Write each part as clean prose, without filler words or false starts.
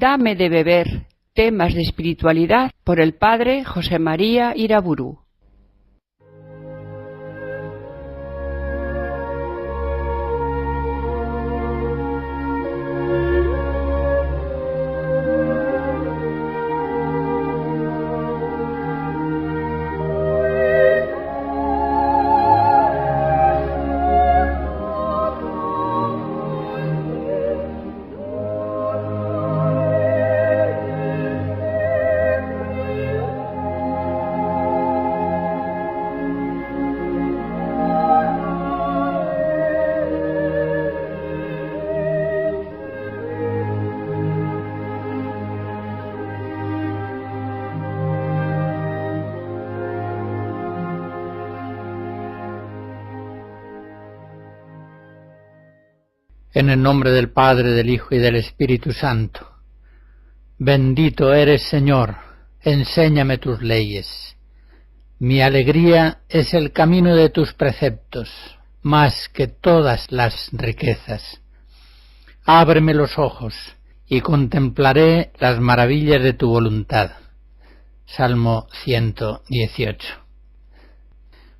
Dame de beber, temas de espiritualidad por el padre José María Iraburu. En el nombre del Padre, del Hijo y del Espíritu Santo. Bendito eres, Señor, enséñame tus leyes. Mi alegría es el camino de tus preceptos, más que todas las riquezas. Ábreme los ojos y contemplaré las maravillas de tu voluntad. Salmo 118.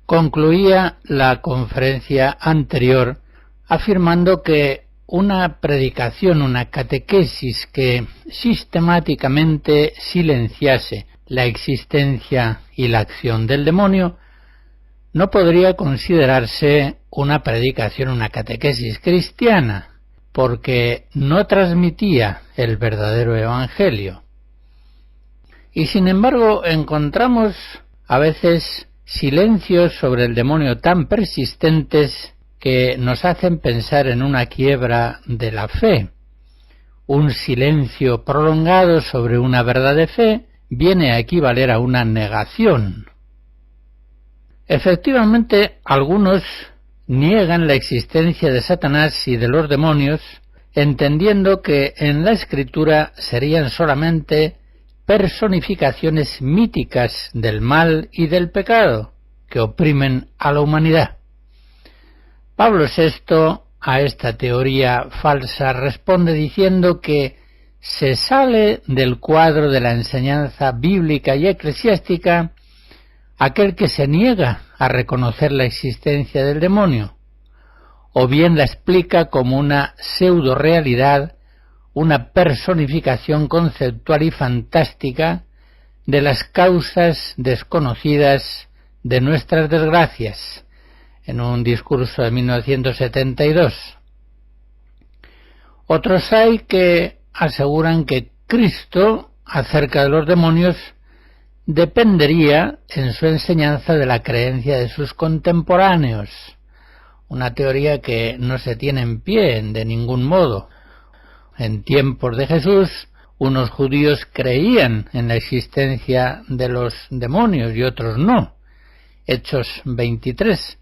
Concluía la conferencia anterior afirmando que una predicación, una catequesis que sistemáticamente silenciase la existencia y la acción del demonio no podría considerarse una predicación, una catequesis cristiana, porque no transmitía el verdadero evangelio. Y sin embargo encontramos a veces silencios sobre el demonio tan persistentes que nos hacen pensar en una quiebra de la fe. Un silencio prolongado sobre una verdad de fe viene a equivaler a una negación. Efectivamente, algunos niegan la existencia de Satanás y de los demonios, entendiendo que en la Escritura serían solamente personificaciones míticas del mal y del pecado que oprimen a la humanidad. Pablo VI a esta teoría falsa responde diciendo que se sale del cuadro de la enseñanza bíblica y eclesiástica aquel que se niega a reconocer la existencia del demonio, o bien la explica como una pseudo-realidad, una personificación conceptual y fantástica de las causas desconocidas de nuestras desgracias, en un discurso de 1972. Otros hay que aseguran que Cristo, acerca de los demonios, dependería en su enseñanza de la creencia de sus contemporáneos, una teoría que no se tiene en pie de ningún modo. En tiempos de Jesús, unos judíos creían en la existencia de los demonios y otros no. Hechos 23.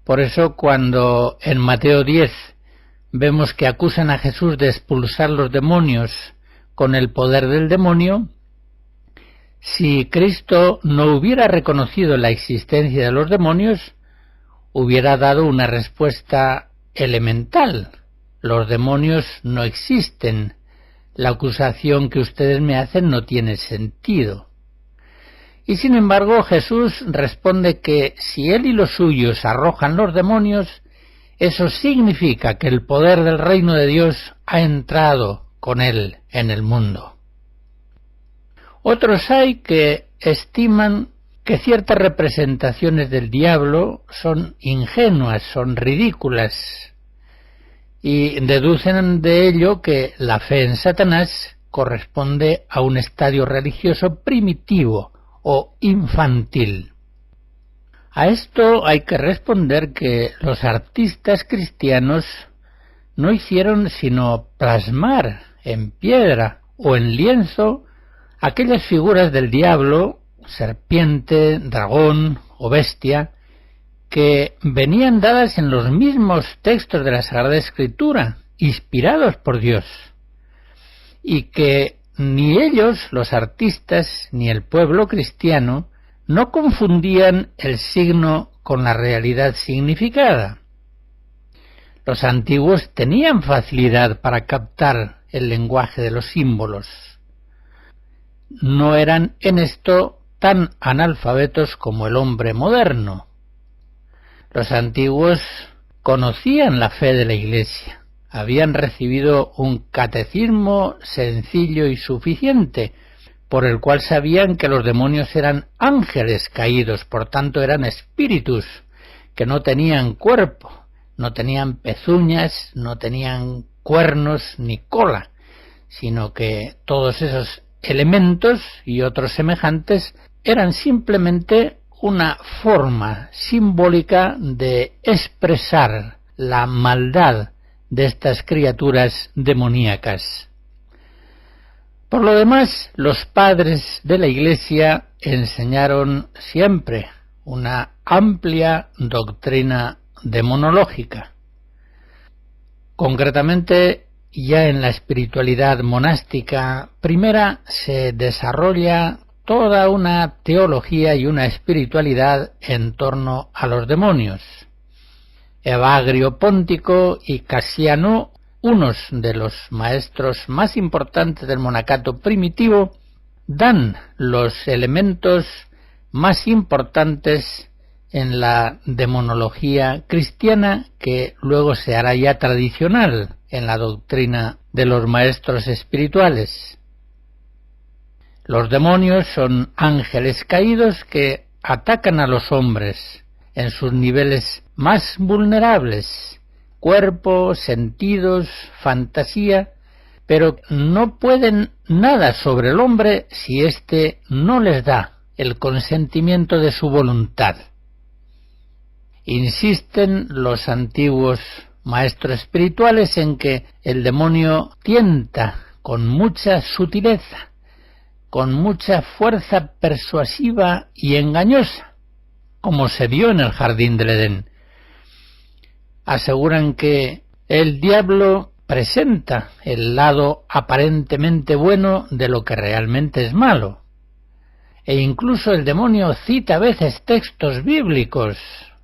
Por eso cuando en Mateo 10 vemos que acusan a Jesús de expulsar los demonios con el poder del demonio, si Cristo no hubiera reconocido la existencia de los demonios, hubiera dado una respuesta elemental. Los demonios no existen. La acusación que ustedes me hacen no tiene sentido. Y sin embargo Jesús responde que si él y los suyos arrojan los demonios, eso significa que el poder del reino de Dios ha entrado con él en el mundo. Otros hay que estiman que ciertas representaciones del diablo son ingenuas, son ridículas, y deducen de ello que la fe en Satanás corresponde a un estadio religioso primitivo o infantil. A esto hay que responder que los artistas cristianos no hicieron sino plasmar en piedra o en lienzo aquellas figuras del diablo, serpiente, dragón o bestia, que venían dadas en los mismos textos de la Sagrada Escritura, inspirados por Dios, y que ni ellos, los artistas, ni el pueblo cristiano, no confundían el signo con la realidad significada. Los antiguos tenían facilidad para captar el lenguaje de los símbolos. No eran en esto tan analfabetos como el hombre moderno. Los antiguos conocían la fe de la Iglesia, habían recibido un catecismo sencillo y suficiente, por el cual sabían que los demonios eran ángeles caídos, por tanto eran espíritus que no tenían cuerpo, no tenían pezuñas, no tenían cuernos ni cola, sino que todos esos elementos y otros semejantes eran simplemente una forma simbólica de expresar la maldad de estas criaturas demoníacas. Por lo demás, los padres de la Iglesia enseñaron siempre una amplia doctrina demonológica. Concretamente, ya en la espiritualidad monástica primera se desarrolla toda una teología y una espiritualidad en torno a los demonios. Evagrio Póntico y Casiano, unos de los maestros más importantes del monacato primitivo, dan los elementos más importantes en la demonología cristiana, que luego se hará ya tradicional en la doctrina de los maestros espirituales. Los demonios son ángeles caídos que atacan a los hombres en sus niveles más vulnerables, cuerpo, sentidos, fantasía, pero no pueden nada sobre el hombre si éste no les da el consentimiento de su voluntad. Insisten los antiguos maestros espirituales en que el demonio tienta con mucha sutileza, con mucha fuerza persuasiva y engañosa, como se vio en el jardín del Edén. Aseguran que el diablo presenta el lado aparentemente bueno de lo que realmente es malo, e incluso el demonio cita a veces textos bíblicos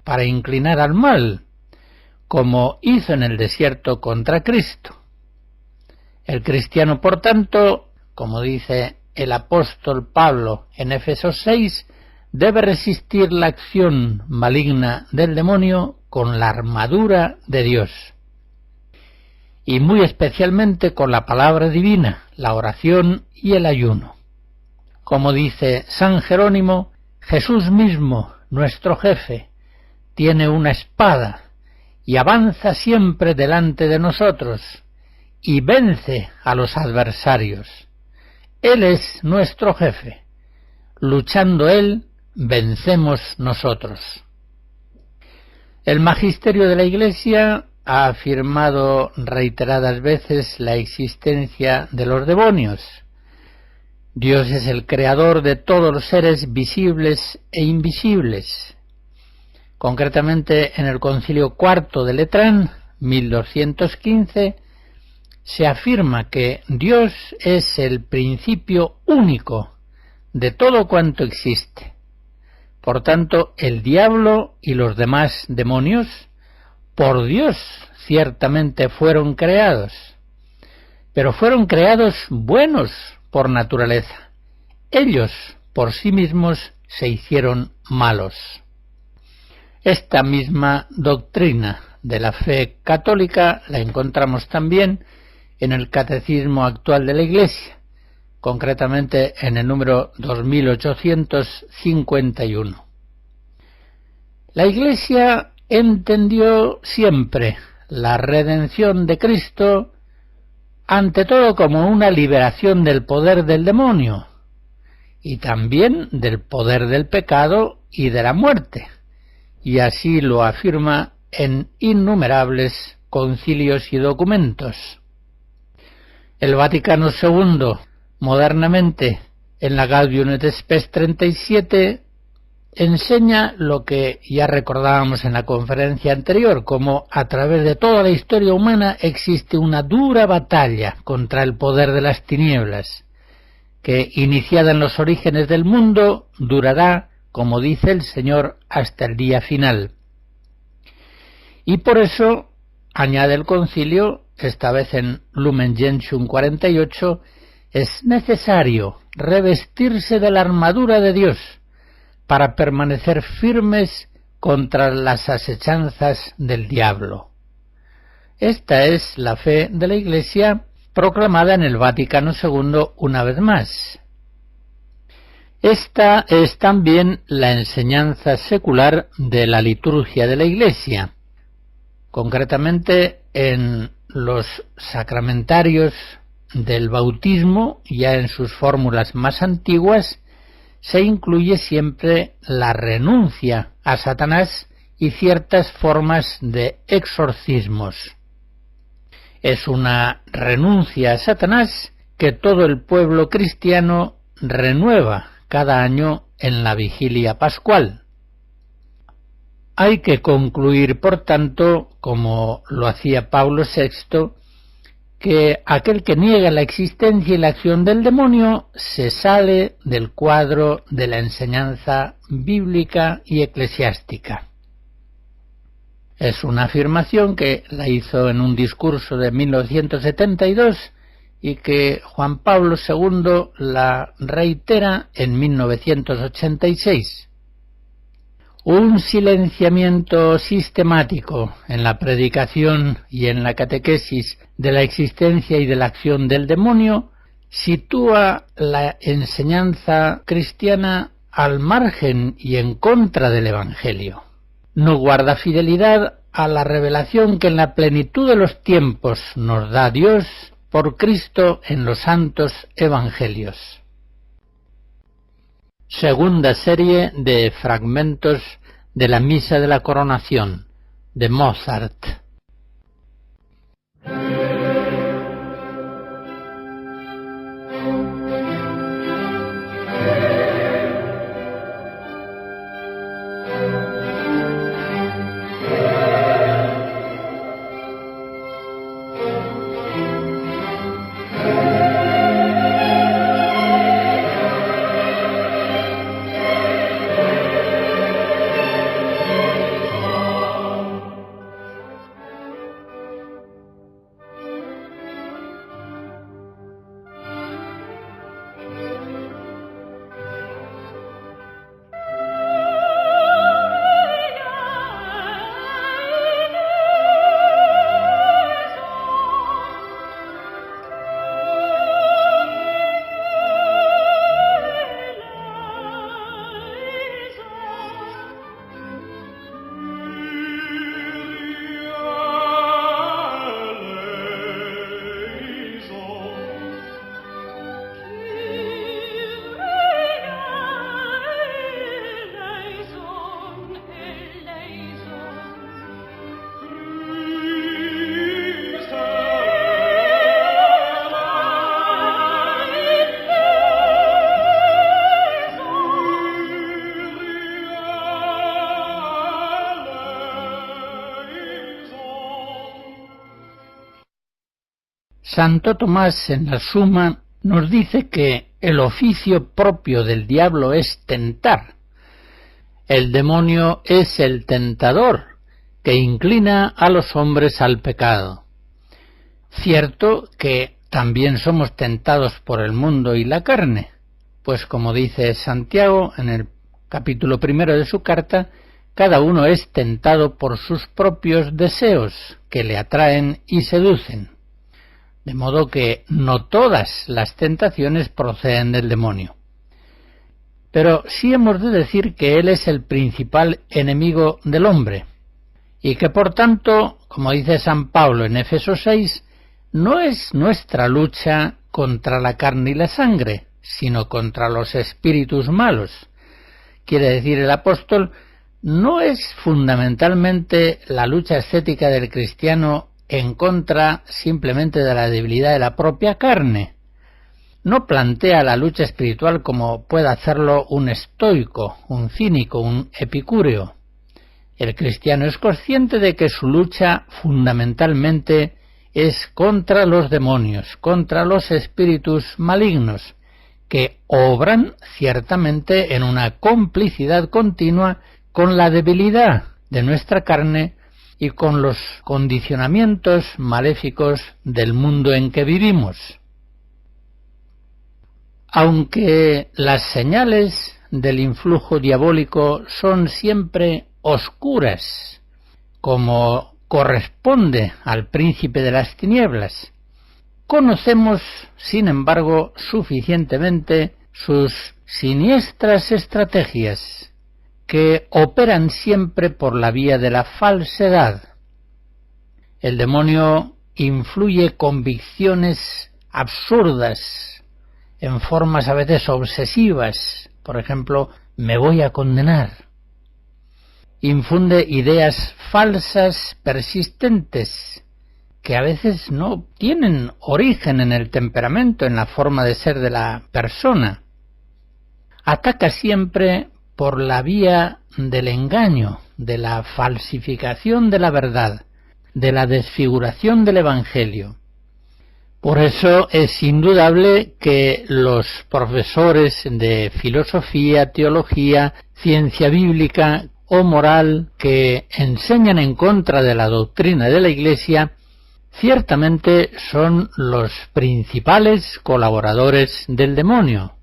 para inclinar al mal, como hizo en el desierto contra Cristo. El cristiano, por tanto, como dice el apóstol Pablo en Efesios 6, debe resistir la acción maligna del demonio con la armadura de Dios, y muy especialmente con la palabra divina, la oración y el ayuno. Como dice San Jerónimo, Jesús mismo, nuestro jefe, tiene una espada y avanza siempre delante de nosotros y vence a los adversarios. Él es nuestro jefe. Luchando él, vencemos nosotros. El magisterio de la Iglesia ha afirmado reiteradas veces la existencia de los demonios. Dios es el creador de todos los seres visibles e invisibles. Concretamente, en el Concilio IV de Letrán, 1215, se afirma que Dios es el principio único de todo cuanto existe. Por tanto, el diablo y los demás demonios, por Dios, ciertamente fueron creados, pero fueron creados buenos por naturaleza. Ellos por sí mismos se hicieron malos. Esta misma doctrina de la fe católica la encontramos también en el Catecismo actual de la Iglesia, concretamente en el número 2851. La Iglesia entendió siempre la redención de Cristo ante todo como una liberación del poder del demonio y también del poder del pecado y de la muerte, y así lo afirma en innumerables concilios y documentos. El Vaticano II, modernamente, en la Gaudium et Spes 37, enseña lo que ya recordábamos en la conferencia anterior, como a través de toda la historia humana existe una dura batalla contra el poder de las tinieblas, que, iniciada en los orígenes del mundo, durará, como dice el Señor, hasta el día final. Y por eso, añade el concilio, esta vez en Lumen Gentium 48, es necesario revestirse de la armadura de Dios para permanecer firmes contra las asechanzas del diablo. Esta es la fe de la Iglesia proclamada en el Vaticano II una vez más. Esta es también la enseñanza secular de la liturgia de la Iglesia, concretamente en los sacramentarios del bautismo, ya en sus fórmulas más antiguas, se incluye siempre la renuncia a Satanás y ciertas formas de exorcismos. Es una renuncia a Satanás que todo el pueblo cristiano renueva cada año en la vigilia pascual. Hay que concluir, por tanto, como lo hacía Pablo VI, que aquel que niega la existencia y la acción del demonio se sale del cuadro de la enseñanza bíblica y eclesiástica. Es una afirmación que la hizo en un discurso de 1972 y que Juan Pablo II la reitera en 1986. Un silenciamiento sistemático en la predicación y en la catequesis de la existencia y de la acción del demonio sitúa la enseñanza cristiana al margen y en contra del Evangelio. No guarda fidelidad a la revelación que en la plenitud de los tiempos nos da Dios por Cristo en los santos evangelios. Segunda serie de fragmentos de la Misa de la Coronación, de Mozart. Santo Tomás en la Suma nos dice que el oficio propio del diablo es tentar. El demonio es el tentador que inclina a los hombres al pecado. Cierto que también somos tentados por el mundo y la carne, pues como dice Santiago en el capítulo 1 de su carta, cada uno es tentado por sus propios deseos que le atraen y seducen. De modo que no todas las tentaciones proceden del demonio. Pero sí hemos de decir que él es el principal enemigo del hombre, y que por tanto, como dice San Pablo en Éfesos 6, no es nuestra lucha contra la carne y la sangre, sino contra los espíritus malos. Quiere decir el apóstol, no es fundamentalmente la lucha ascética del cristiano en contra simplemente de la debilidad de la propia carne. No plantea la lucha espiritual como puede hacerlo un estoico, un cínico, un epicúreo. El cristiano es consciente de que su lucha fundamentalmente es contra los demonios, contra los espíritus malignos, que obran ciertamente en una complicidad continua con la debilidad de nuestra carne y con los condicionamientos maléficos del mundo en que vivimos. Aunque las señales del influjo diabólico son siempre oscuras, como corresponde al príncipe de las tinieblas, conocemos, sin embargo, suficientemente sus siniestras estrategias, que operan siempre por la vía de la falsedad. El demonio influye convicciones absurdas, en formas a veces obsesivas. Por ejemplo, me voy a condenar. Infunde ideas falsas persistentes, que a veces no tienen origen en el temperamento, en la forma de ser de la persona. Ataca siempre por la vía del engaño, de la falsificación de la verdad, de la desfiguración del Evangelio. Por eso es indudable que los profesores de filosofía, teología, ciencia bíblica o moral que enseñan en contra de la doctrina de la Iglesia, ciertamente son los principales colaboradores del demonio.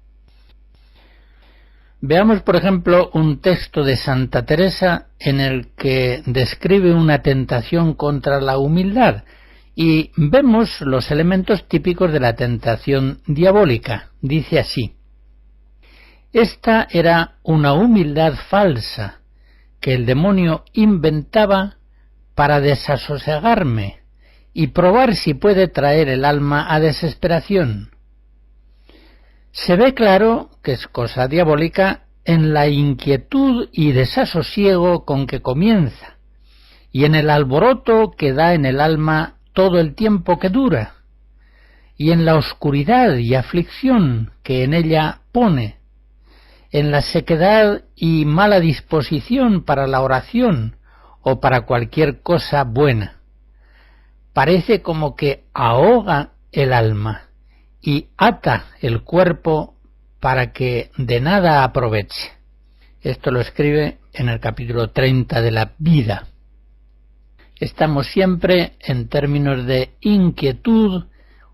Veamos, por ejemplo, un texto de Santa Teresa en el que describe una tentación contra la humildad y vemos los elementos típicos de la tentación diabólica. Dice así: esta era una humildad falsa que el demonio inventaba para desasosegarme y probar si puede traer el alma a desesperación. Se ve claro que es cosa diabólica en la inquietud y desasosiego con que comienza, y en el alboroto que da en el alma todo el tiempo que dura, y en la oscuridad y aflicción que en ella pone, en la sequedad y mala disposición para la oración o para cualquier cosa buena. Parece como que ahoga el alma y ata el cuerpo para que de nada aproveche. Esto lo escribe en el capítulo 30 de la Vida. Estamos siempre en términos de inquietud,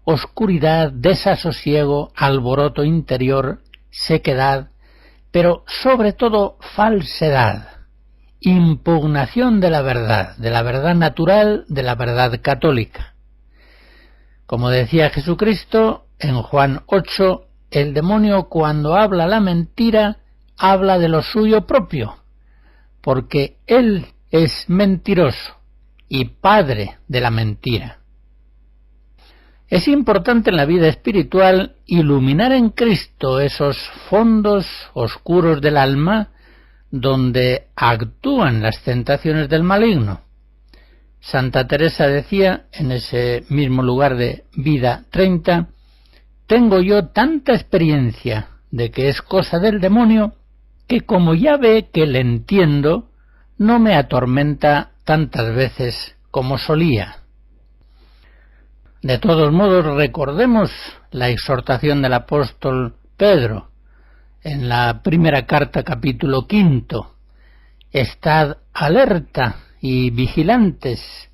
oscuridad, desasosiego, alboroto interior, sequedad, pero sobre todo falsedad, impugnación de la verdad natural, de la verdad católica. Como decía Jesucristo en Juan 8, el demonio cuando habla la mentira, habla de lo suyo propio, porque él es mentiroso y padre de la mentira. Es importante en la vida espiritual iluminar en Cristo esos fondos oscuros del alma donde actúan las tentaciones del maligno. Santa Teresa decía en ese mismo lugar de Vida 30, tengo yo tanta experiencia de que es cosa del demonio que como ya ve que le entiendo, no me atormenta tantas veces como solía. De todos modos, recordemos la exhortación del apóstol Pedro en la primera carta, capítulo 5. Estad alerta y vigilantes,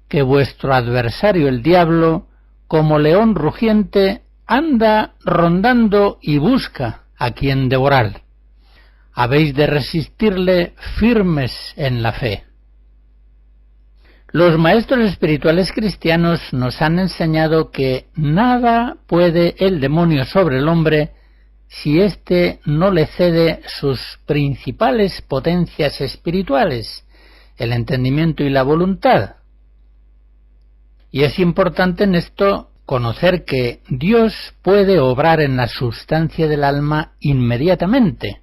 que vuestro adversario el diablo, como león rugiente, anda rondando y busca a quien devorar. Habéis de resistirle firmes en la fe. Los maestros espirituales cristianos nos han enseñado que nada puede el demonio sobre el hombre si éste no le cede sus principales potencias espirituales, el entendimiento y la voluntad. Y es importante en esto conocer que Dios puede obrar en la sustancia del alma inmediatamente,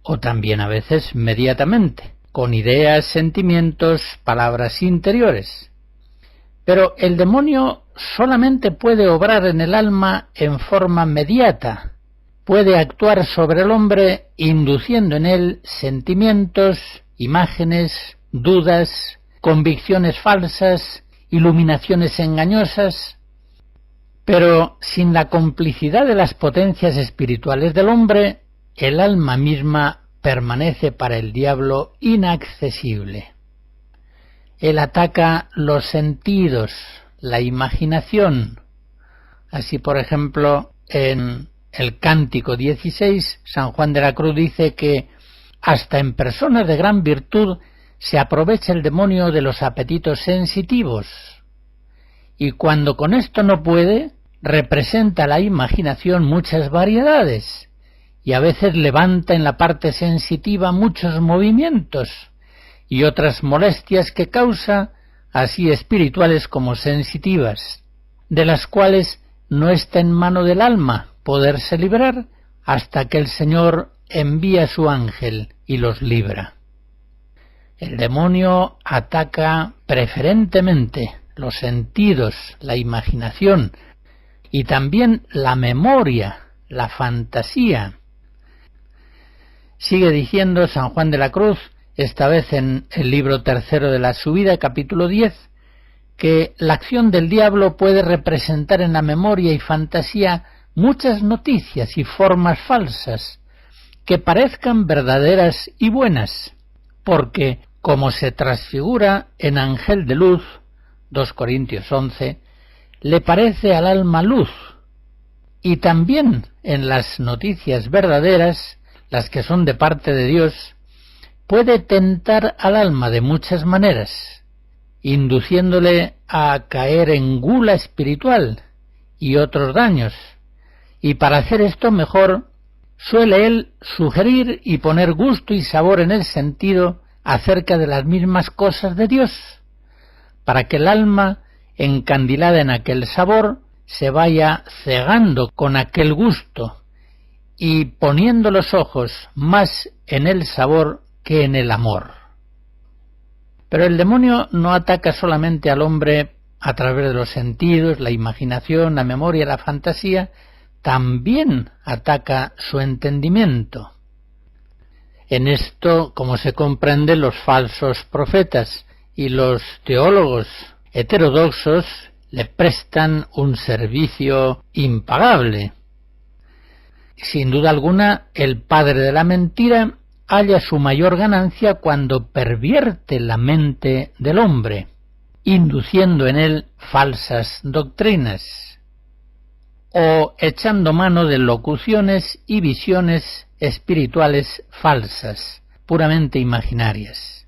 o también a veces mediatamente, con ideas, sentimientos, palabras interiores. Pero el demonio solamente puede obrar en el alma en forma mediata, puede actuar sobre el hombre induciendo en él sentimientos, imágenes, dudas, convicciones falsas, iluminaciones engañosas, pero sin la complicidad de las potencias espirituales del hombre, el alma misma permanece para el diablo inaccesible. Él ataca los sentidos, la imaginación. Así, por ejemplo, en el Cántico 16, San Juan de la Cruz dice que hasta en personas de gran virtud se aprovecha el demonio de los apetitos sensitivos, y cuando con esto no puede, representa la imaginación muchas variedades, y a veces levanta en la parte sensitiva muchos movimientos y otras molestias que causa, así espirituales como sensitivas, de las cuales no está en mano del alma poderse librar hasta que el Señor envía su ángel y los libra. El demonio ataca preferentemente los sentidos, la imaginación y también la memoria, la fantasía. Sigue diciendo San Juan de la Cruz, esta vez en el libro tercero de la Subida, capítulo 10, que la acción del diablo puede representar en la memoria y fantasía muchas noticias y formas falsas que parezcan verdaderas y buenas, porque como se transfigura en ángel de luz, 2 Corintios 11, le parece al alma luz, y también en las noticias verdaderas, las que son de parte de Dios, puede tentar al alma de muchas maneras, induciéndole a caer en gula espiritual y otros daños, y para hacer esto mejor suele él sugerir y poner gusto y sabor en el sentido acerca de las mismas cosas de Dios, para que el alma, encandilada en aquel sabor, se vaya cegando con aquel gusto y poniendo los ojos más en el sabor que en el amor. Pero el demonio no ataca solamente al hombre a través de los sentidos, la imaginación, la memoria, la fantasía, también ataca su entendimiento. En esto, como se comprende, los falsos profetas y los teólogos heterodoxos le prestan un servicio impagable. Sin duda alguna, el padre de la mentira halla su mayor ganancia cuando pervierte la mente del hombre, induciendo en él falsas doctrinas, o echando mano de locuciones y visiones espirituales falsas, puramente imaginarias.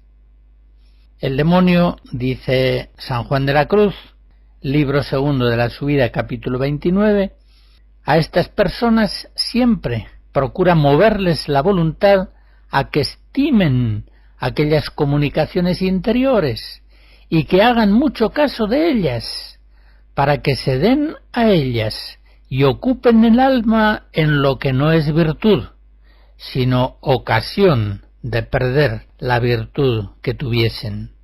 El demonio, dice San Juan de la Cruz, libro segundo de la Subida, capítulo 29, a estas personas siempre procura moverles la voluntad a que estimen aquellas comunicaciones interiores y que hagan mucho caso de ellas, para que se den a ellas y ocupen el alma en lo que no es virtud, sino ocasión de perder la virtud que tuviesen.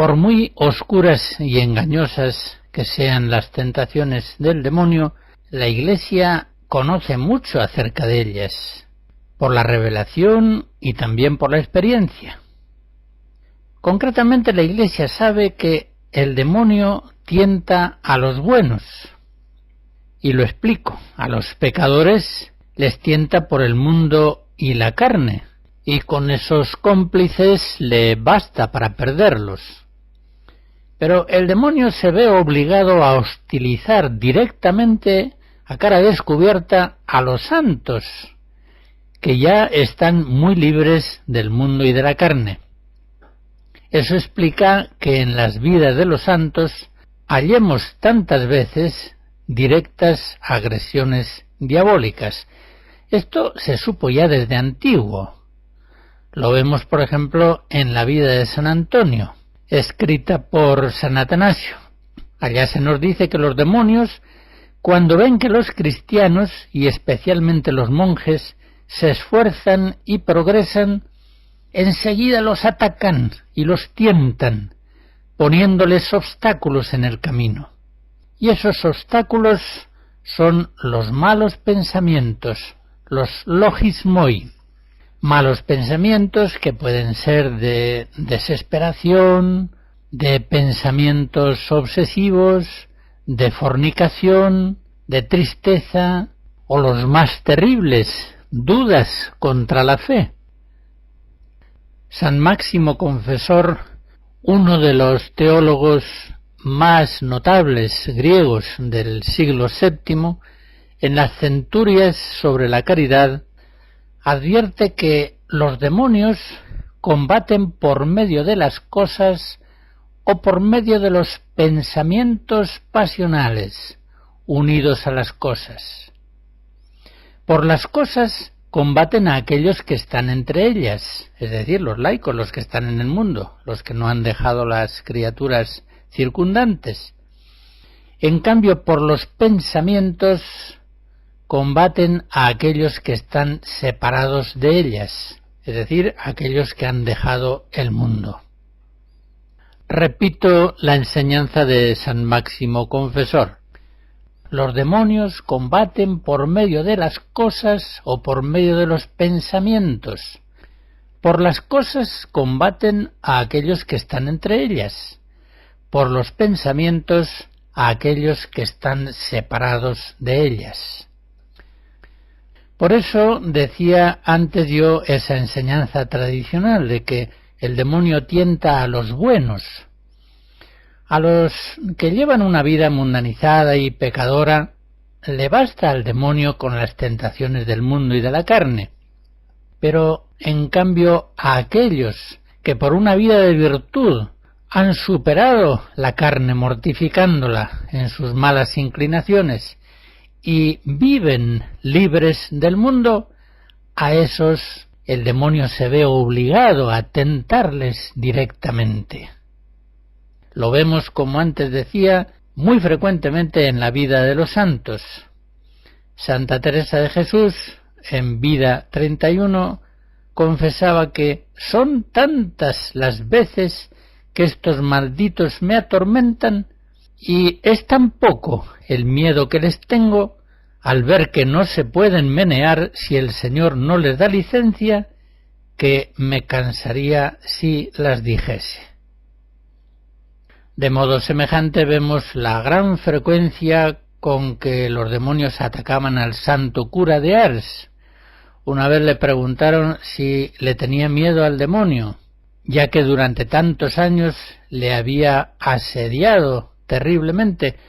Por muy oscuras y engañosas que sean las tentaciones del demonio, la Iglesia conoce mucho acerca de ellas, por la revelación y también por la experiencia. Concretamente, la Iglesia sabe que el demonio tienta a los buenos. Y lo explico, a los pecadores les tienta por el mundo y la carne, y con esos cómplices le basta para perderlos. Pero el demonio se ve obligado a hostilizar directamente, a cara descubierta, a los santos, que ya están muy libres del mundo y de la carne. Eso explica que en las vidas de los santos hallemos tantas veces directas agresiones diabólicas. Esto se supo ya desde antiguo. Lo vemos, por ejemplo, en la vida de San Antonio, escrita por San Atanasio. Allá se nos dice que los demonios, cuando ven que los cristianos, y especialmente los monjes, se esfuerzan y progresan, enseguida los atacan y los tientan, poniéndoles obstáculos en el camino. Y esos obstáculos son los malos pensamientos, los logismoi. Malos pensamientos que pueden ser de desesperación, de pensamientos obsesivos, de fornicación, de tristeza, o los más terribles, dudas contra la fe. San Máximo Confesor, uno de los teólogos más notables griegos del siglo VII, en las Centurias sobre la caridad, advierte que los demonios combaten por medio de las cosas o por medio de los pensamientos pasionales unidos a las cosas. Por las cosas combaten a aquellos que están entre ellas, es decir, los laicos, los que están en el mundo, los que no han dejado las criaturas circundantes. En cambio, por los pensamientos combaten a aquellos que están separados de ellas, es decir, aquellos que han dejado el mundo. Repito la enseñanza de San Máximo Confesor. Los demonios combaten por medio de las cosas o por medio de los pensamientos. Por las cosas combaten a aquellos que están entre ellas. Por los pensamientos a aquellos que están separados de ellas. Por eso decía antes yo esa enseñanza tradicional de que el demonio tienta a los buenos. A los que llevan una vida mundanizada y pecadora, le basta al demonio con las tentaciones del mundo y de la carne. Pero, en cambio, a aquellos que por una vida de virtud han superado la carne mortificándola en sus malas inclinaciones y viven libres del mundo, a esos el demonio se ve obligado a tentarles directamente. Lo vemos, como antes decía, muy frecuentemente en la vida de los santos. Santa Teresa de Jesús, en Vida 31, confesaba que son tantas las veces que estos malditos me atormentan y es tan poco el miedo que les tengo al ver que no se pueden menear si el Señor no les da licencia, que me cansaría si las dijese. De modo semejante vemos la gran frecuencia con que los demonios atacaban al santo cura de Ars. Una vez le preguntaron si le tenía miedo al demonio, ya que durante tantos años le había asediado terriblemente,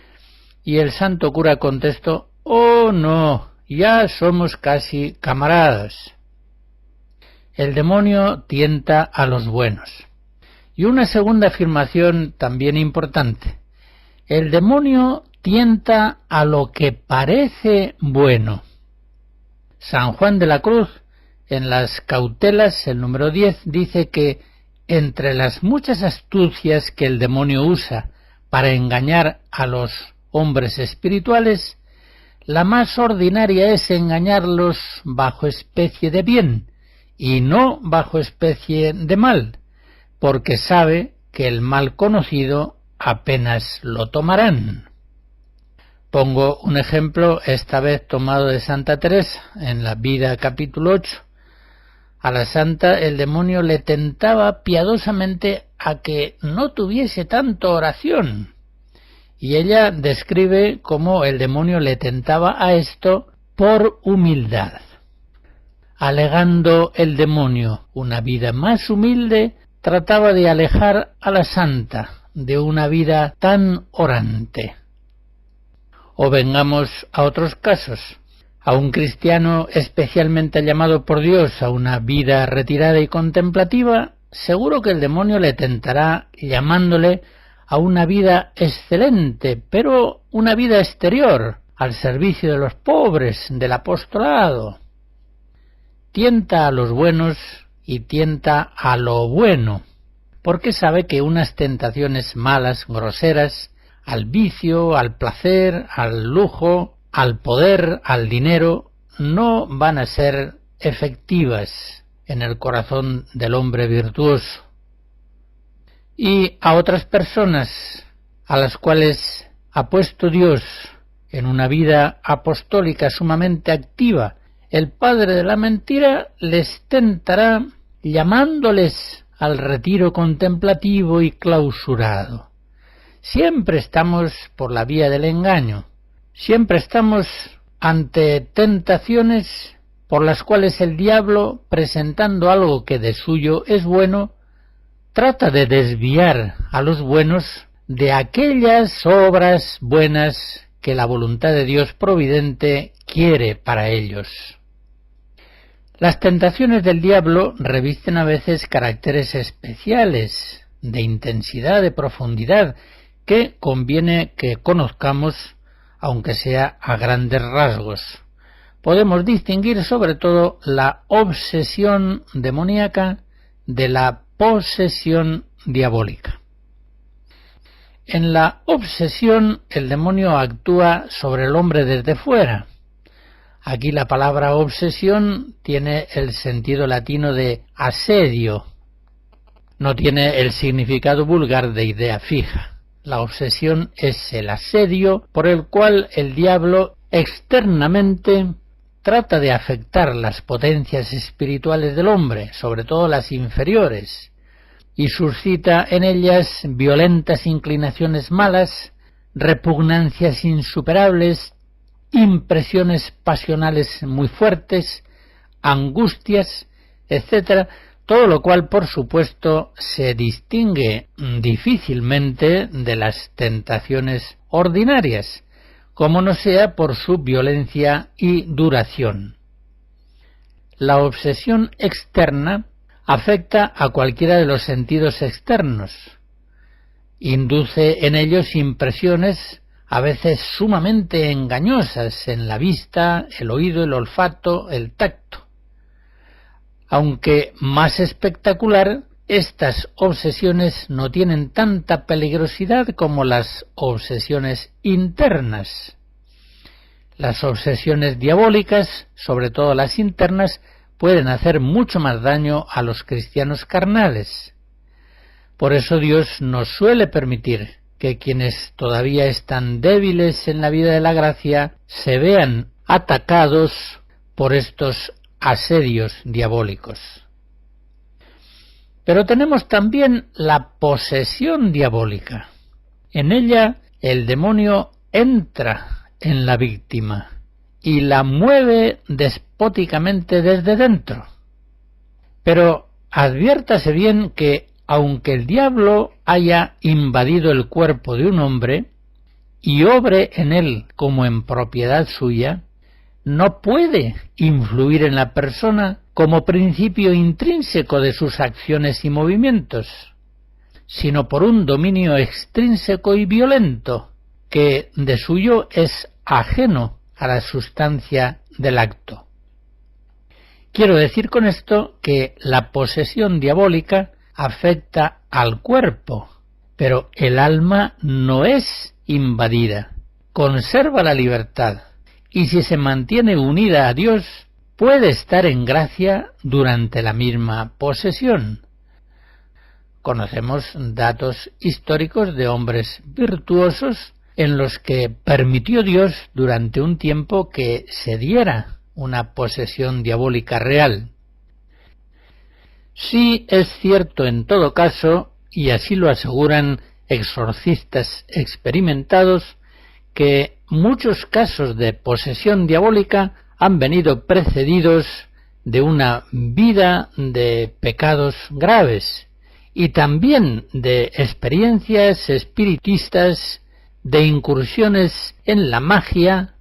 y el santo cura contestó: «Oh, no, ya somos casi camaradas». El demonio tienta a los buenos. Y una segunda afirmación también importante: el demonio tienta a lo que parece bueno. San Juan de la Cruz, en las Cautelas, el número 10, dice que entre las muchas astucias que el demonio usa para engañar a los hombres espirituales, la más ordinaria es engañarlos bajo especie de bien y no bajo especie de mal, porque sabe que el mal conocido apenas lo tomarán. Pongo un ejemplo, esta vez tomado de Santa Teresa, en la Vida capítulo 8. A la santa el demonio le tentaba piadosamente a que no tuviese tanto oración, y ella describe cómo el demonio le tentaba a esto por humildad. Alegando el demonio una vida más humilde, trataba de alejar a la santa de una vida tan orante. O vengamos a otros casos. A un cristiano especialmente llamado por Dios a una vida retirada y contemplativa, seguro que el demonio le tentará llamándole a una vida excelente, pero una vida exterior, al servicio de los pobres, del apostolado. Tienta a los buenos y tienta a lo bueno, porque sabe que unas tentaciones malas, groseras, al vicio, al placer, al lujo, al poder, al dinero, no van a ser efectivas en el corazón del hombre virtuoso. Y a otras personas a las cuales ha puesto Dios en una vida apostólica sumamente activa, el padre de la mentira les tentará llamándoles al retiro contemplativo y clausurado. Siempre estamos por la vía del engaño. Siempre estamos ante tentaciones por las cuales el diablo, presentando algo que de suyo es bueno, trata de desviar a los buenos de aquellas obras buenas que la voluntad de Dios providente quiere para ellos. Las tentaciones del diablo revisten a veces caracteres especiales, de intensidad, de profundidad, que conviene que conozcamos, aunque sea a grandes rasgos. Podemos distinguir sobre todo la obsesión demoníaca de la posesión diabólica. En la obsesión el demonio actúa sobre el hombre desde fuera. Aquí la palabra obsesión tiene el sentido latino de asedio, no tiene el significado vulgar de idea fija. La obsesión es el asedio por el cual el diablo externamente trata de afectar las potencias espirituales del hombre, sobre todo las inferiores, y suscita en ellas violentas inclinaciones malas, repugnancias insuperables, impresiones pasionales muy fuertes, angustias, etc., todo lo cual, por supuesto, se distingue difícilmente de las tentaciones ordinarias, como no sea por su violencia y duración. La obsesión externa afecta a cualquiera de los sentidos externos, induce en ellos impresiones a veces sumamente engañosas en la vista, el oído, el olfato, el tacto. Aunque más espectacular, estas obsesiones no tienen tanta peligrosidad como las obsesiones internas. Las obsesiones diabólicas, sobre todo las internas, pueden hacer mucho más daño a los cristianos carnales. Por eso Dios nos suele permitir que quienes todavía están débiles en la vida de la gracia se vean atacados por estos asedios diabólicos. Pero tenemos también la posesión diabólica. En ella el demonio entra en la víctima y la mueve despóticamente desde dentro. Pero adviértase bien que aunque el diablo haya invadido el cuerpo de un hombre y obre en él como en propiedad suya, no puede influir en la persona como principio intrínseco de sus acciones y movimientos, sino por un dominio extrínseco y violento, que de suyo es ajeno a la sustancia del acto. Quiero decir con esto que la posesión diabólica afecta al cuerpo, pero el alma no es invadida, conserva la libertad, y si se mantiene unida a Dios, puede estar en gracia durante la misma posesión. conocemos datos históricos de hombres virtuosos en los que permitió Dios durante un tiempo que se diera una posesión diabólica real. Sí es cierto en todo caso, y así lo aseguran exorcistas experimentados, que muchos casos de posesión diabólica han venido precedidos de una vida de pecados graves y también de experiencias espiritistas, de incursiones en la magia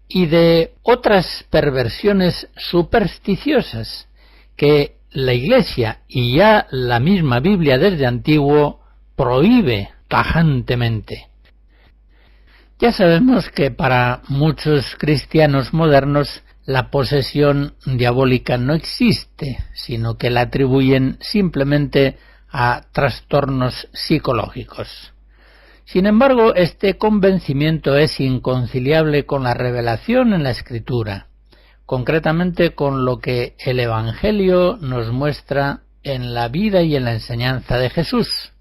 y de otras perversiones supersticiosas que la Iglesia y ya la misma Biblia desde antiguo prohíbe tajantemente. Ya sabemos que para muchos cristianos modernos la posesión diabólica no existe, sino que la atribuyen simplemente a trastornos psicológicos. Sin embargo, este convencimiento es inconciliable con la revelación en la Escritura, concretamente con lo que el Evangelio nos muestra en la vida y en la enseñanza de Jesús.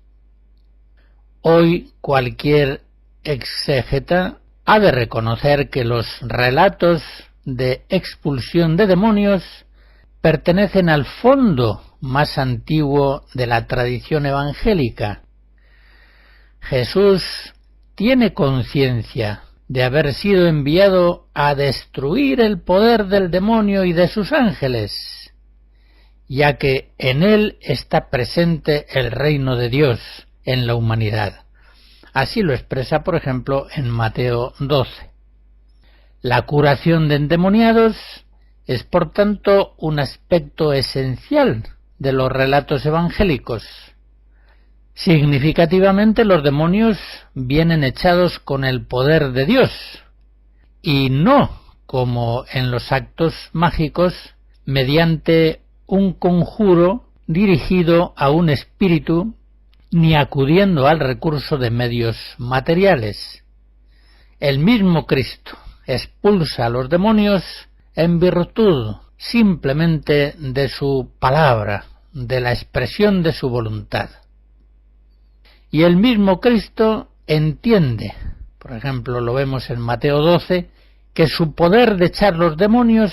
Hoy cualquier exégeta ha de reconocer que los relatos de expulsión de demonios pertenecen al fondo más antiguo de la tradición evangélica. Jesús tiene conciencia de haber sido enviado a destruir el poder del demonio y de sus ángeles, ya que en él está presente el reino de Dios en la humanidad. Así lo expresa, por ejemplo, en Mateo 12. La curación de endemoniados es, por tanto, un aspecto esencial de los relatos evangélicos. Significativamente, los demonios vienen echados con el poder de Dios, y no, como en los actos mágicos, mediante un conjuro dirigido a un espíritu, ni acudiendo al recurso de medios materiales. El mismo Cristo expulsa a los demonios en virtud simplemente de su palabra, de la expresión de su voluntad. Y el mismo Cristo entiende, por ejemplo, lo vemos en Mateo 12, que su poder de echar los demonios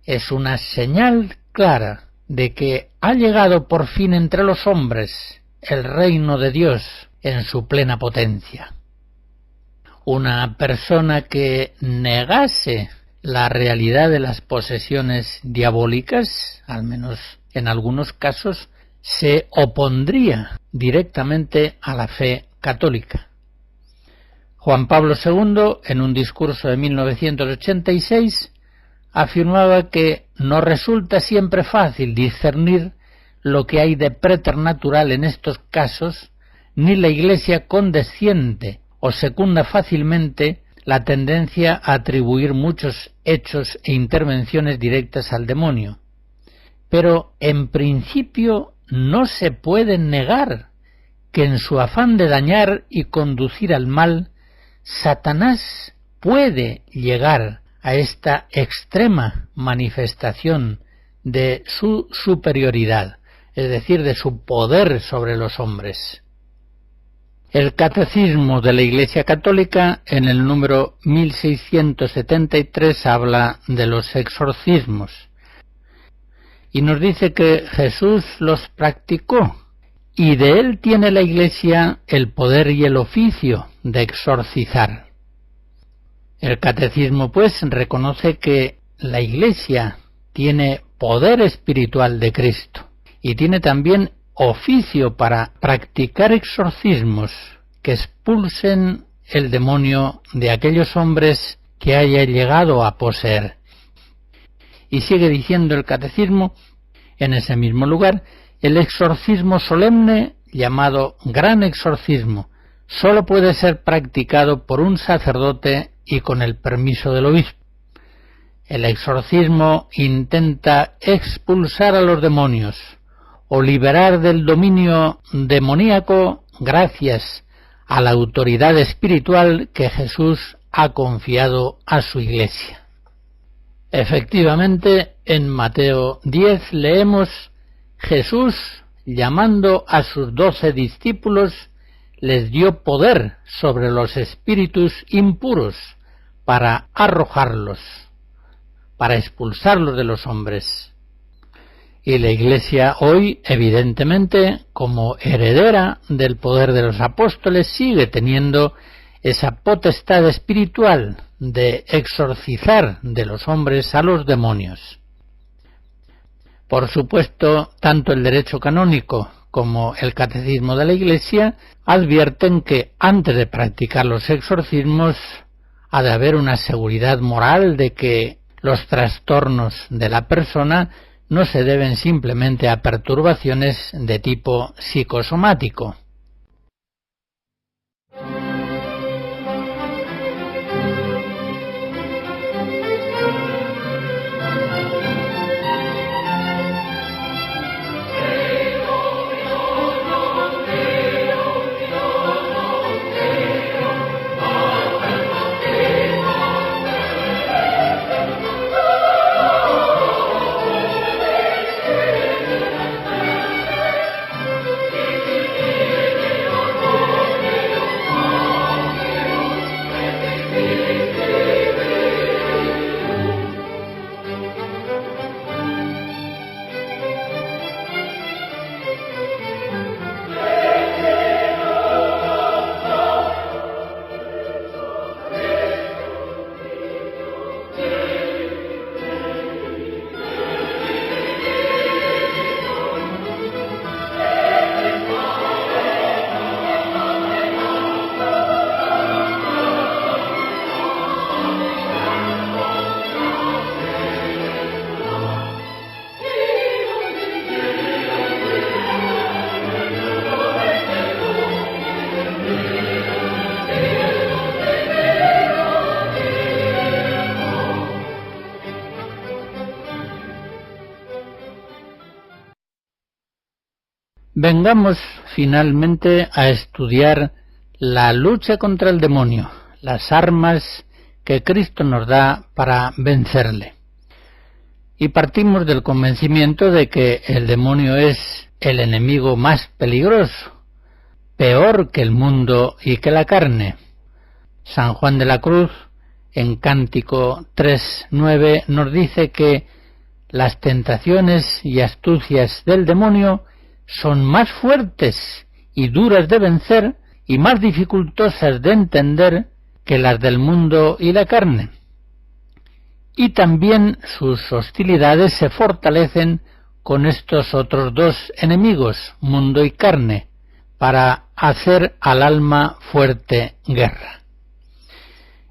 es una señal clara de que ha llegado por fin entre los hombres el reino de Dios en su plena potencia. Una persona que negase la realidad de las posesiones diabólicas, al menos en algunos casos, se opondría directamente a la fe católica. Juan Pablo II, en un discurso de 1986, afirmaba que no resulta siempre fácil discernir lo que hay de preternatural en estos casos, ni la Iglesia condesciende o secunda fácilmente la tendencia a atribuir muchos hechos e intervenciones directas al demonio. Pero en principio no se puede negar que en su afán de dañar y conducir al mal, Satanás puede llegar a esta extrema manifestación de su superioridad, es decir, de su poder sobre los hombres. El Catecismo de la Iglesia Católica, en el número 1673, habla de los exorcismos y nos dice que Jesús los practicó y de él tiene la Iglesia el poder y el oficio de exorcizar. El Catecismo, pues, reconoce que la Iglesia tiene poder espiritual de Cristo y tiene también oficio para practicar exorcismos que expulsen el demonio de aquellos hombres que haya llegado a poseer. Y sigue diciendo el Catecismo, en ese mismo lugar, el exorcismo solemne, llamado gran exorcismo, sólo puede ser practicado por un sacerdote y con el permiso del obispo. El exorcismo intenta expulsar a los demonios o liberar del dominio demoníaco gracias a la autoridad espiritual que Jesús ha confiado a su Iglesia. Efectivamente, en Mateo 10 leemos: Jesús, llamando a sus 12 discípulos, les dio poder sobre los espíritus impuros para arrojarlos, para expulsarlos de los hombres. Y la Iglesia hoy, evidentemente, como heredera del poder de los apóstoles, sigue teniendo esa potestad espiritual de exorcizar de los hombres a los demonios. Por supuesto, tanto el derecho canónico como el catecismo de la Iglesia advierten que antes de practicar los exorcismos ha de haber una seguridad moral de que los trastornos de la persona no se deben simplemente a perturbaciones de tipo psicosomático. Vengamos finalmente a estudiar la lucha contra el demonio, las armas que Cristo nos da para vencerle. Y partimos del convencimiento de que el demonio es el enemigo más peligroso, peor que el mundo y que la carne. San Juan de la Cruz, en Cántico 3:9, nos dice que las tentaciones y astucias del demonio son más fuertes y duras de vencer y más dificultosas de entender que las del mundo y la carne. Y también sus hostilidades se fortalecen con estos otros dos enemigos, mundo y carne, para hacer al alma fuerte guerra.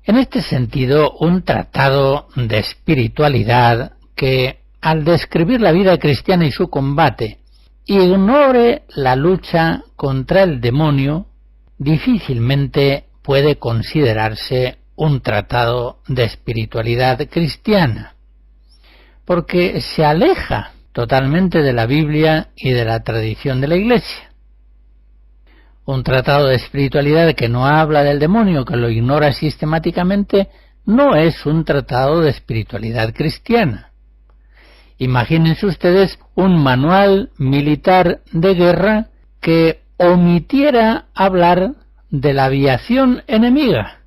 En este sentido, un tratado de espiritualidad que, al describir la vida cristiana y su combate, ignore la lucha contra el demonio, difícilmente puede considerarse un tratado de espiritualidad cristiana, porque se aleja totalmente de la Biblia y de la tradición de la Iglesia. Un tratado de espiritualidad que no habla del demonio, que lo ignora sistemáticamente, no es un tratado de espiritualidad cristiana. Imagínense ustedes un manual militar de guerra que omitiera hablar de la aviación enemiga,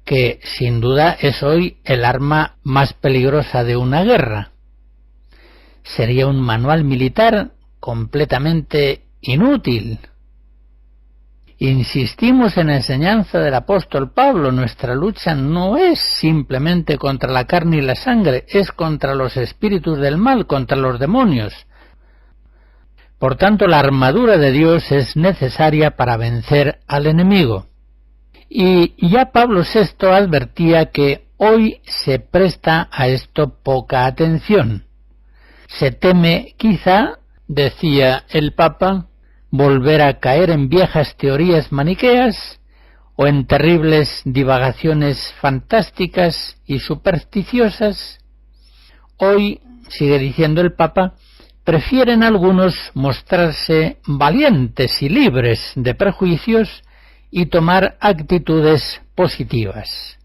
que sin duda es hoy el arma más peligrosa de una guerra. Sería un manual militar completamente inútil. Insistimos en la enseñanza del apóstol Pablo, nuestra lucha no es simplemente contra la carne y la sangre, es contra los espíritus del mal, contra los demonios. Por tanto, la armadura de Dios es necesaria para vencer al enemigo. Y ya Pablo VI advertía que hoy se presta a esto poca atención. Se teme, quizá, decía el Papa, volver a caer en viejas teorías maniqueas o en terribles divagaciones fantásticas y supersticiosas. Hoy, sigue diciendo el Papa, prefieren algunos mostrarse valientes y libres de prejuicios y tomar actitudes positivas.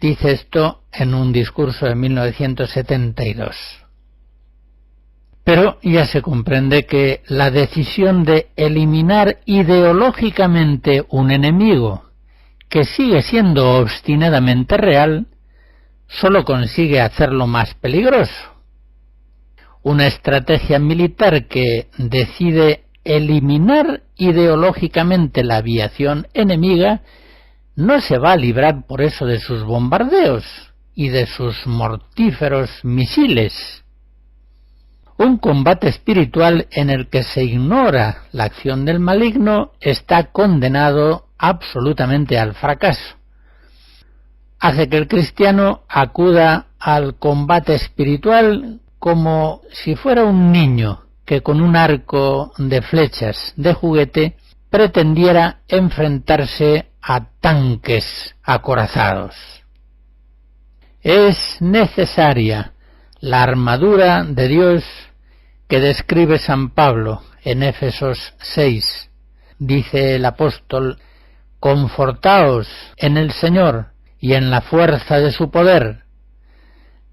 Dice esto en un discurso de 1972. Pero ya se comprende que la decisión de eliminar ideológicamente un enemigo que sigue siendo obstinadamente real solo consigue hacerlo más peligroso. Una estrategia militar que decide eliminar ideológicamente la aviación enemiga no se va a librar por eso de sus bombardeos y de sus mortíferos misiles. Un combate espiritual en el que se ignora la acción del maligno está condenado absolutamente al fracaso. Hace que el cristiano acuda al combate espiritual como si fuera un niño que con un arco de flechas de juguete pretendiera enfrentarse a tanques acorazados. Es necesaria la armadura de Dios que describe San Pablo en Éfesos 6. Dice el apóstol: confortaos en el Señor y en la fuerza de su poder,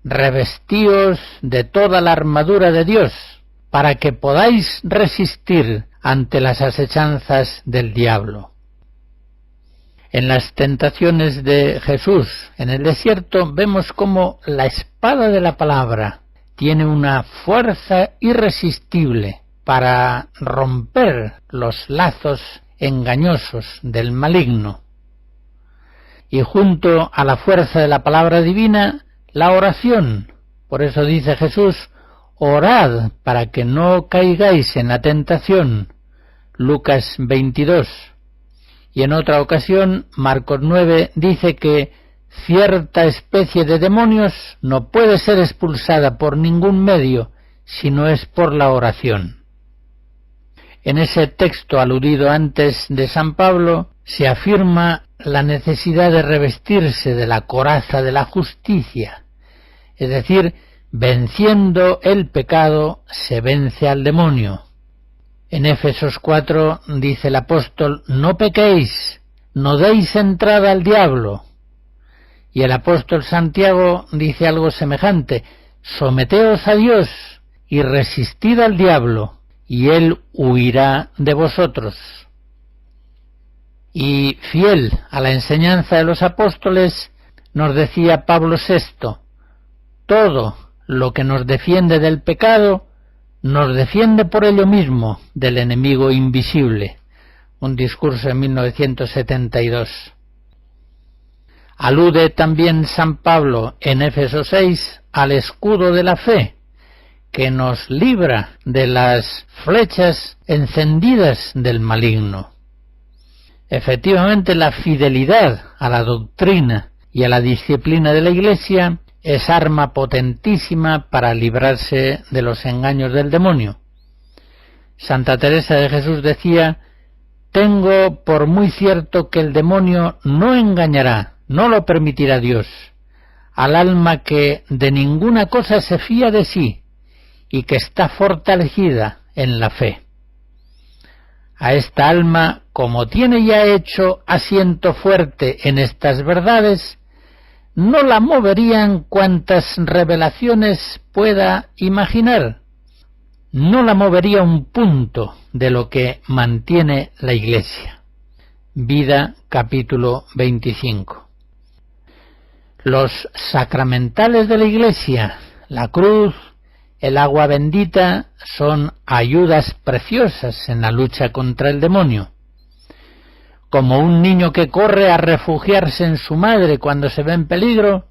revestíos de toda la armadura de Dios, para que podáis resistir ante las asechanzas del diablo. En las tentaciones de Jesús en el desierto vemos cómo la espada de la palabra tiene una fuerza irresistible para romper los lazos engañosos del maligno. Y junto a la fuerza de la palabra divina, la oración. Por eso dice Jesús: orad para que no caigáis en la tentación. Lucas 22. Y en otra ocasión, Marcos 9, dice que cierta especie de demonios no puede ser expulsada por ningún medio si no es por la oración. En ese texto aludido antes de San Pablo se afirma la necesidad de revestirse de la coraza de la justicia, es decir, venciendo el pecado se vence al demonio. En Éfesos 4 dice el apóstol: no pequéis, no deis entrada al diablo. Y el apóstol Santiago dice algo semejante: someteos a Dios y resistid al diablo, y él huirá de vosotros. Y fiel a la enseñanza de los apóstoles, nos decía Pablo VI: todo lo que nos defiende del pecado, nos defiende por ello mismo del enemigo invisible. Un discurso en 1972. Alude también San Pablo en Éfesos 6 al escudo de la fe, que nos libra de las flechas encendidas del maligno. Efectivamente, la fidelidad a la doctrina y a la disciplina de la Iglesia es arma potentísima para librarse de los engaños del demonio. Santa Teresa de Jesús decía: tengo por muy cierto que el demonio no engañará, no lo permitirá Dios, al alma que de ninguna cosa se fía de sí y que está fortalecida en la fe. A esta alma, como tiene ya hecho asiento fuerte en estas verdades, no la moverían cuantas revelaciones pueda imaginar, no la movería un punto de lo que mantiene la Iglesia. Vida, capítulo 25. Los sacramentales de la Iglesia, la cruz, el agua bendita, son ayudas preciosas en la lucha contra el demonio. Como un niño que corre a refugiarse en su madre cuando se ve en peligro,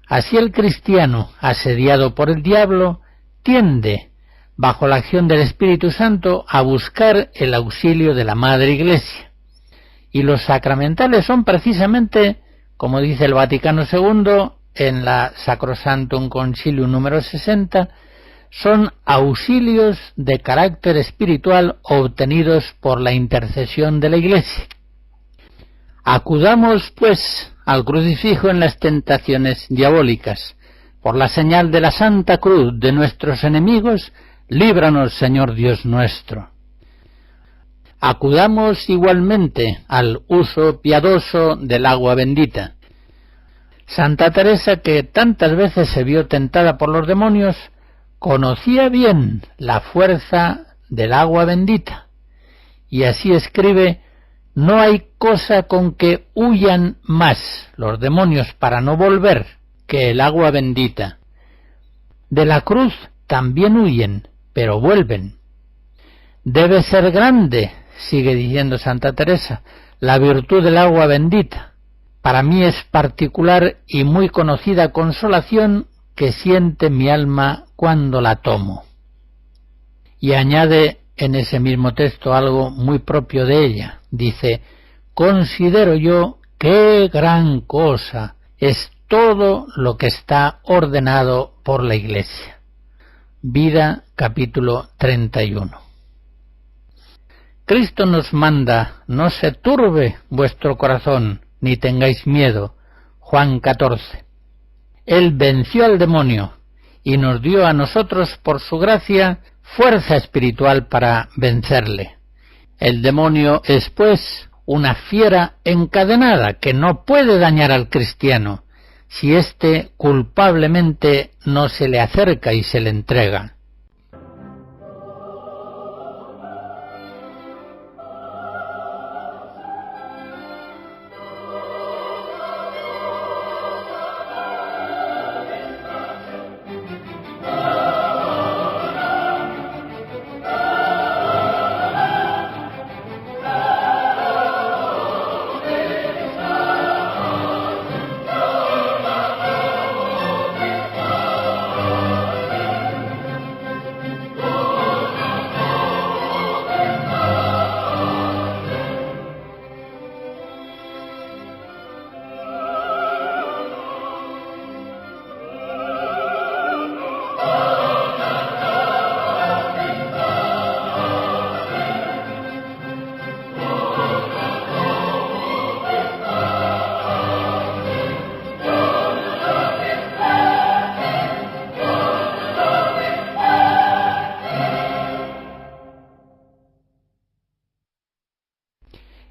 así el cristiano, asediado por el diablo, tiende, bajo la acción del Espíritu Santo, a buscar el auxilio de la Madre Iglesia. Y los sacramentales son precisamente, como dice el Vaticano II en la Sacrosanctum Concilium número 60, son auxilios de carácter espiritual obtenidos por la intercesión de la Iglesia. Acudamos, pues, al crucifijo en las tentaciones diabólicas. Por la señal de la Santa Cruz de nuestros enemigos, líbranos, Señor Dios nuestro. Acudamos igualmente al uso piadoso del agua bendita. Santa Teresa, que tantas veces se vio tentada por los demonios, conocía bien la fuerza del agua bendita, y así escribe: no hay cosa con que huyan más los demonios para no volver que el agua bendita. De la cruz también huyen, pero vuelven. Debe ser grande, sigue diciendo Santa Teresa, la virtud del agua bendita. Para mí es particular y muy conocida consolación que siente mi alma cuando la tomo. Y añade en ese mismo texto algo muy propio de ella. Dice: considero yo qué gran cosa es todo lo que está ordenado por la Iglesia. Vida, capítulo 31. Cristo nos manda: no se turbe vuestro corazón, ni tengáis miedo. Juan 14. Él venció al demonio y nos dio a nosotros, por su gracia, fuerza espiritual para vencerle. El demonio es, pues, una fiera encadenada que no puede dañar al cristiano si éste culpablemente no se le acerca y se le entrega.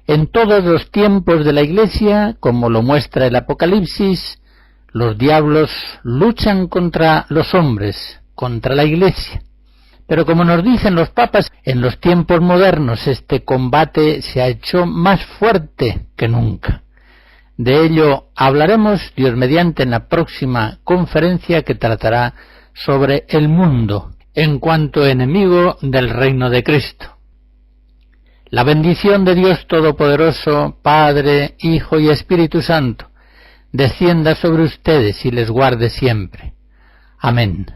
En todos los tiempos de la Iglesia, como lo muestra el Apocalipsis, los diablos luchan contra los hombres, contra la Iglesia. Pero como nos dicen los papas, en los tiempos modernos este combate se ha hecho más fuerte que nunca. De ello hablaremos, Dios mediante, en la próxima conferencia que tratará sobre el mundo en cuanto enemigo del reino de Cristo. La bendición de Dios Todopoderoso, Padre, Hijo y Espíritu Santo, descienda sobre ustedes y les guarde siempre. Amén.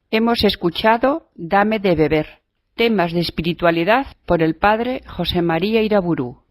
Hemos escuchado Dame de beber, temas de espiritualidad por el padre José María Iraburu.